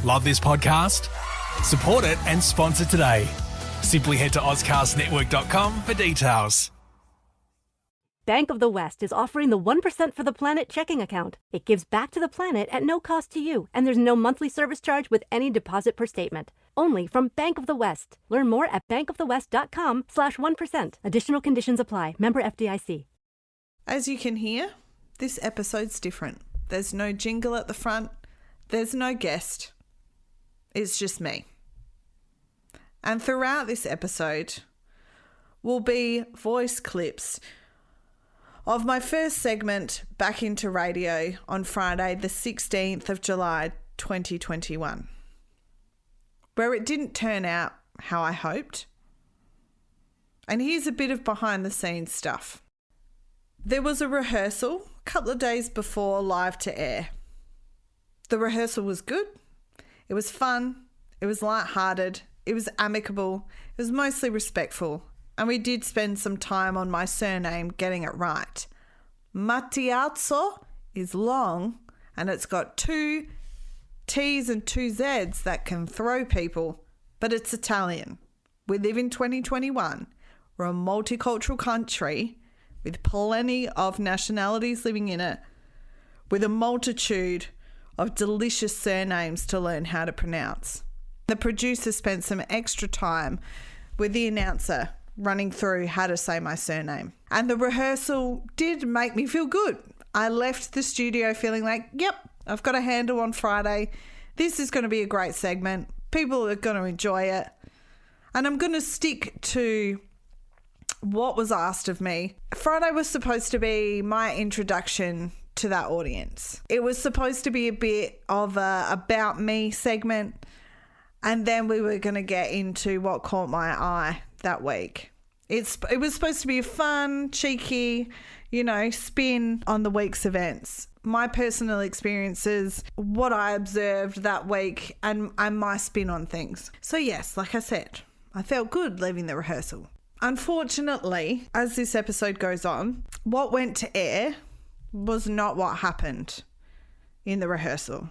Love this podcast? Support it and sponsor today. Simply head to AuscastNetwork.com for details. Bank of the West is offering the 1% for the Planet checking account. It gives back to the planet at no cost to you, and there's no monthly service charge with any deposit per statement. Only from Bank of the West. Learn more at bankofthewest.com/1%. Additional conditions apply. Member FDIC. As you can hear, this episode's different. There's no jingle at the front. There's no guest. It's just me. And throughout this episode will be voice clips of my first segment back into radio on Friday, the 16th of July, 2021, where it didn't turn out how I hoped. And here's a bit of behind the scenes stuff. There was a rehearsal a couple of days before live to air. The rehearsal was good. It was fun. It was lighthearted. It was amicable. It was mostly respectful. And we did spend some time on my surname getting it right. Matiazzo is long and it's got 2 T's and 2 Z's that can throw people, but it's Italian. We live in 2021. We're a multicultural country with plenty of nationalities living in it, with a multitude of delicious surnames to learn how to pronounce. The producer spent some extra time with the announcer running through how to say my surname. And the rehearsal did make me feel good. I left the studio feeling like, yep, I've got a handle on Friday. This is going to be a great segment. People are going to enjoy it. And I'm going to stick to what was asked of me. Friday was supposed to be my introduction to that audience. It was supposed to be a bit of a about me segment. And then we were going to get into what caught my eye that week. It was supposed to be a fun, cheeky, spin on the week's events. My personal experiences, what I observed that week, and my spin on things. So yes, like I said, I felt good leaving the rehearsal. Unfortunately, as this episode goes on, what went to air was not what happened in the rehearsal.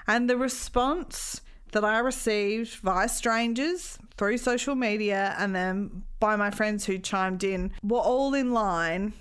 And the response that I received via strangers through social media and then by my friends who chimed in were all in line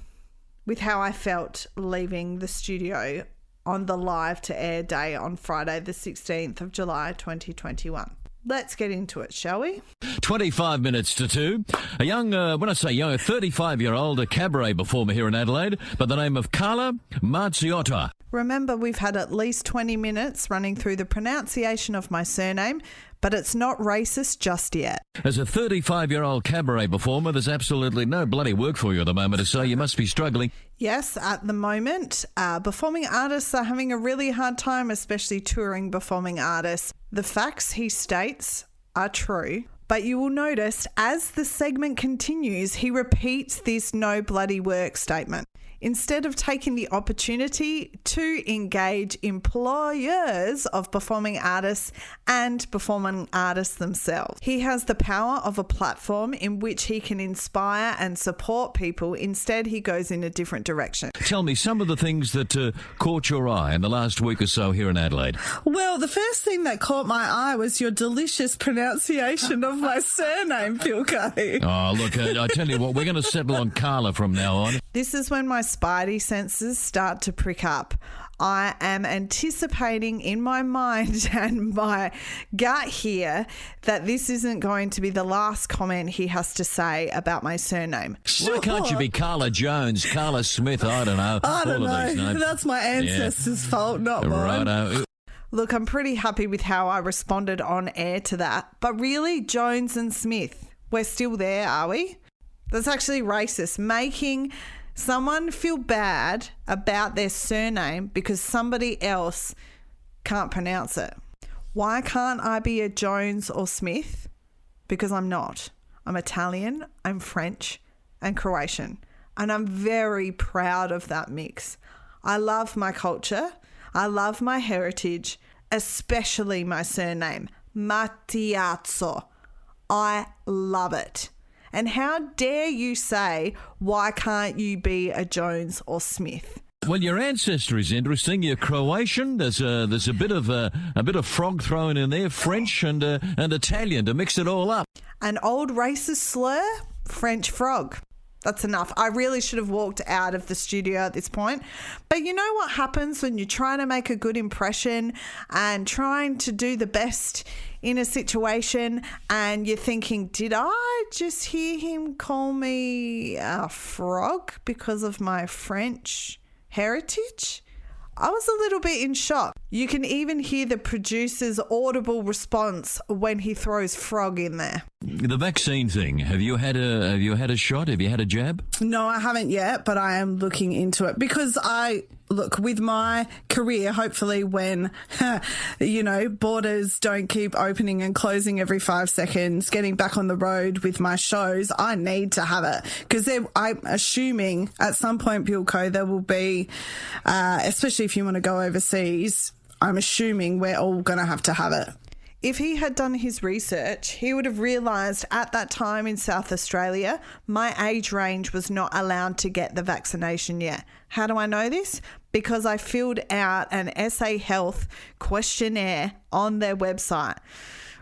with how I felt leaving the studio on the live to air day on Friday, the 16th of July, 2021. Let's get into it, shall we? 25 minutes to 2. A young, when I say young, a 35-year-old cabaret performer here in Adelaide by the name of Carla Marziotta. Remember, we've had at least 20 minutes running through the pronunciation of my surname, but it's not racist just yet. As a 35-year-old cabaret performer, there's absolutely no bloody work for you at the moment, so you must be struggling. Yes, at the moment, performing artists are having a really hard time, especially touring performing artists. The facts he states are true, but you will notice as the segment continues, he repeats this no bloody work statement. Instead of taking the opportunity to engage employers of performing artists and performing artists themselves. He has the power of a platform in which he can inspire and support people. Instead, he goes in a different direction. Tell me some of the things that caught your eye in the last week or so here in Adelaide. Well, the first thing that caught my eye was your delicious pronunciation of my surname, Philco. Oh, look, I tell you what, we're going to settle on Carla from now on. This is when my spidey senses start to prick up. I am anticipating in my mind and my gut here that this isn't going to be the last comment he has to say about my surname. Why can't you be Carla Jones, Carla Smith? I don't know. I don't know. That's my ancestors' fault, not mine. Righto. Look, I'm pretty happy with how I responded on air to that. But really, Jones and Smith, we're still there, are we? That's actually racist. Making someone feel bad about their surname because somebody else can't pronounce it. Why can't I be a Jones or Smith? Because I'm not. I'm Italian, I'm French, and Croatian. And I'm very proud of that mix. I love my culture. I love my heritage, especially my surname, Matiazzo. I love it. And how dare you say, why can't you be a Jones or Smith? Well, your ancestry is interesting. You're Croatian. There's a bit of frog thrown in there, French and Italian to mix it all up. An old racist slur, French frog. That's enough. I really should have walked out of the studio at this point. But you know what happens when you're trying to make a good impression and trying to do the best in a situation and you're thinking, did I just hear him call me a frog because of my French heritage? I was a little bit in shock. You can even hear the producer's audible response when he throws frog in there. The vaccine thing. Have you had a shot? Have you had a jab? No, I haven't yet, but I am looking into it because look, with my career, hopefully when, borders don't keep opening and closing every 5 seconds, getting back on the road with my shows, I need to have it because I'm assuming at some point, Bilko, there will be, especially if you want to go overseas, I'm assuming we're all going to have it. If he had done his research, he would have realised at that time in South Australia, my age range was not allowed to get the vaccination yet. How do I know this? Because I filled out an SA Health questionnaire on their website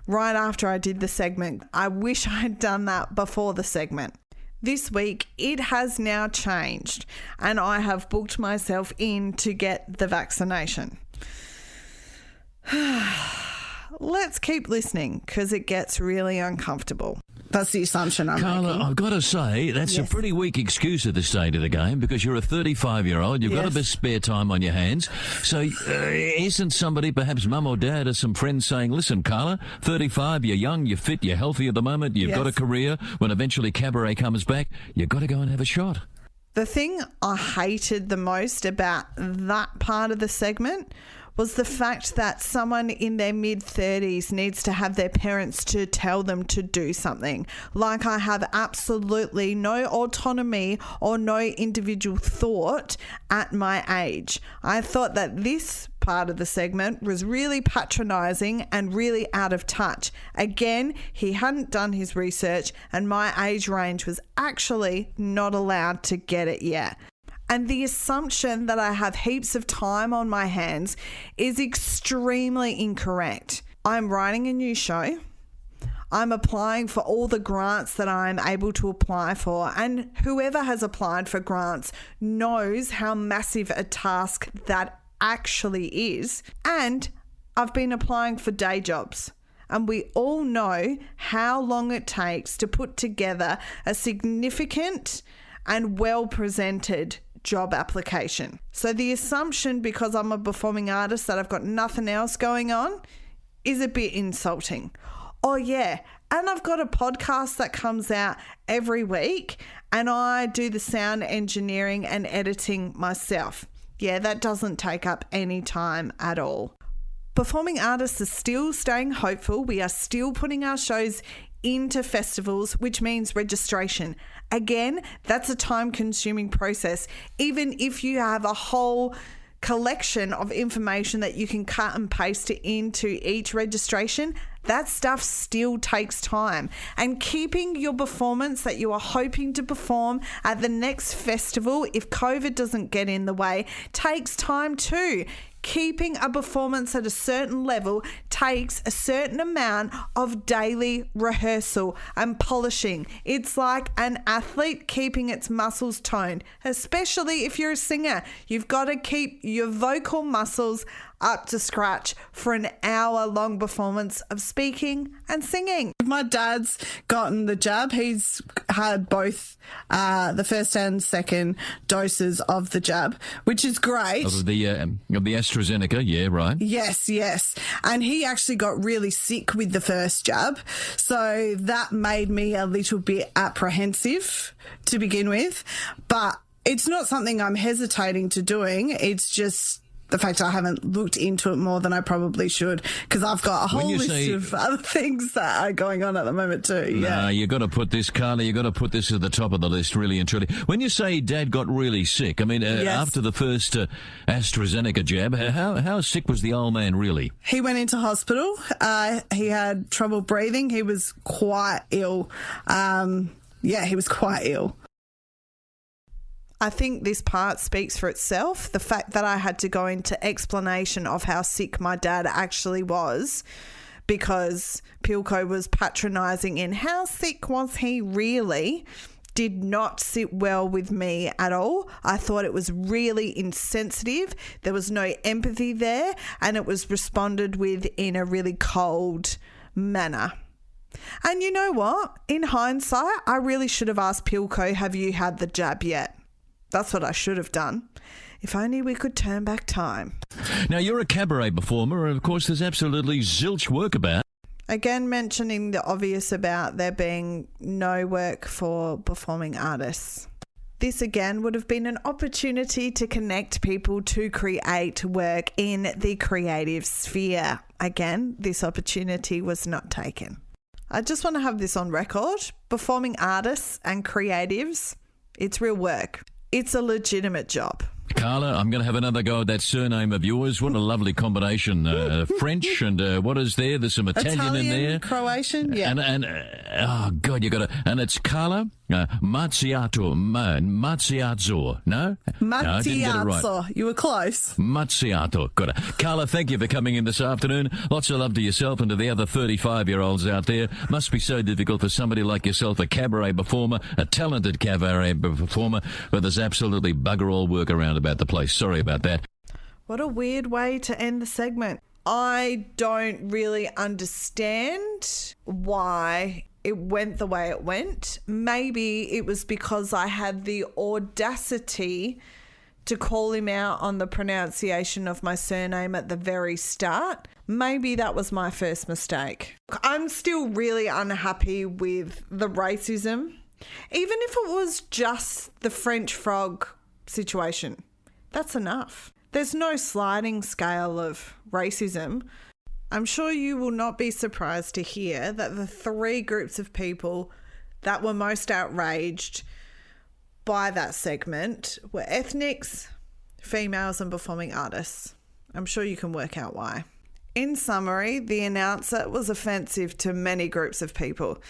right after I did the segment. I wish I had done that before the segment. This week, it has now changed and I have booked myself in to get the vaccination. Let's keep listening because it gets really uncomfortable. That's the assumption I'm Carla, making. I've got to say, that's a pretty weak excuse at this stage of the game because you're a 35-year-old. You've got a bit of spare time on your hands. So isn't somebody, perhaps mum or dad or some friends saying, listen, Carla, 35, you're young, you're fit, you're healthy at the moment, you've got a career. When eventually Cabaret comes back, you've got to go and have a shot. The thing I hated the most about that part of the segment was the fact that someone in their mid-30s needs to have their parents to tell them to do something. Like I have absolutely no autonomy or no individual thought at my age. I thought that this part of the segment was really patronising and really out of touch. Again, he hadn't done his research and my age range was actually not allowed to get it yet. And the assumption that I have heaps of time on my hands is extremely incorrect. I'm writing a new show. I'm applying for all the grants that I'm able to apply for. And whoever has applied for grants knows how massive a task that actually is. And I've been applying for day jobs. And we all know how long it takes to put together a significant and well-presented job application. So the assumption, because I'm a performing artist, that I've got nothing else going on is a bit insulting. Oh yeah, and I've got a podcast that comes out every week and I do the sound engineering and editing myself. Yeah, that doesn't take up any time at all. Performing artists are still staying hopeful. We are still putting our shows into festivals, which means registration. Again, that's a time-consuming process. Even if you have a whole collection of information that you can cut and paste into each registration, that stuff still takes time. And keeping your performance that you are hoping to perform at the next festival, if COVID doesn't get in the way, takes time too. Keeping a performance at a certain level takes a certain amount of daily rehearsal and polishing. It's like an athlete keeping its muscles toned, especially if you're a singer. You've got to keep your vocal muscles up to scratch for an hour-long performance of speaking and singing. My dad's gotten the jab. He's had both the first and second doses of the jab, which is great. Of the AstraZeneca, yeah, right. Yes. And he actually got really sick with the first jab. So that made me a little bit apprehensive to begin with. But it's not something I'm hesitating to doing. It's just the fact I haven't looked into it more than I probably should because I've got a whole list of other things that are going on at the moment too. No, you got to put this, Carla, you got to put this at the top of the list, really and truly. When you say Dad got really sick, I mean, after the first AstraZeneca jab, how sick was the old man really? He went into hospital. He had trouble breathing. He was quite ill. He was quite ill. I think this part speaks for itself. The fact that I had to go into explanation of how sick my dad actually was because Pilko was patronising in how sick was he really did not sit well with me at all. I thought it was really insensitive. There was no empathy there, and it was responded with in a really cold manner. And you know what? In hindsight, I really should have asked Pilko, have you had the jab yet? That's what I should have done. If only we could turn back time. Now, you're a cabaret performer, and of course there's absolutely zilch work about. Again, mentioning the obvious about there being no work for performing artists. This again would have been an opportunity to connect people to create work in the creative sphere. Again, this opportunity was not taken. I just want to have this on record. Performing artists and creatives, it's real work. It's a legitimate job. Carla, I'm going to have another go at that surname of yours. What a lovely combination. French and what is there? There's some Italian in there. Croatian, yeah. And oh, God, you got to... And it's Carla Mazziato. Mazziazzo, no? Mazziazzo. No, I didn't get it right. You were close. Mazziato. Got it. Carla, thank you for coming in this afternoon. Lots of love to yourself and to the other 35-year-olds out there. Must be so difficult for somebody like yourself, a cabaret performer, a talented cabaret performer, but there's absolutely bugger all work around about the place. Sorry about that. What a weird way to end the segment. I don't really understand why it went the way it went. Maybe it was because I had the audacity to call him out on the pronunciation of my surname at the very start. Maybe that was my first mistake. I'm still really unhappy with the racism. Even if it was just the French frog situation, that's enough. There's no sliding scale of racism. I'm sure you will not be surprised to hear that the three groups of people that were most outraged by that segment were ethnics, females and performing artists. I'm sure you can work out why. In summary, the announcer was offensive to many groups of people.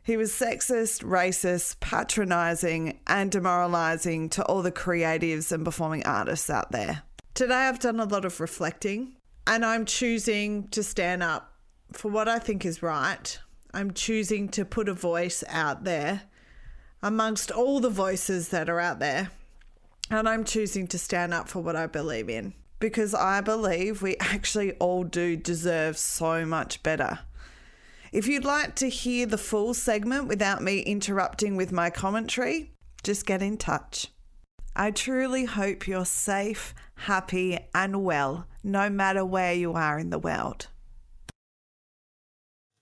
He was sexist, racist, patronising and demoralising to all the creatives and performing artists out there. Today I've done a lot of reflecting and I'm choosing to stand up for what I think is right. I'm choosing to put a voice out there amongst all the voices that are out there. And I'm choosing to stand up for what I believe in, because I believe we actually all do deserve so much better. If you'd like to hear the full segment without me interrupting with my commentary, just get in touch. I truly hope you're safe, happy and well, no matter where you are in the world.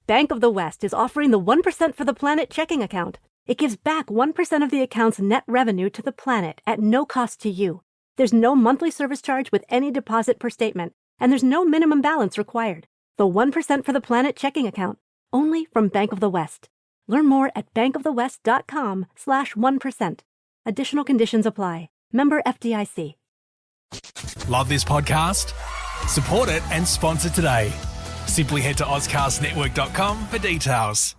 Bank of the West is offering the 1% for the Planet checking account. It gives back 1% of the account's net revenue to the planet at no cost to you. There's no monthly service charge with any deposit per statement, and there's no minimum balance required. The 1% for the Planet checking account, only from Bank of the West. Learn more at bankofthewest.com/1%. Additional conditions apply. Member FDIC. Love this podcast? Support it and sponsor today. Simply head to AuscastNetwork.com for details.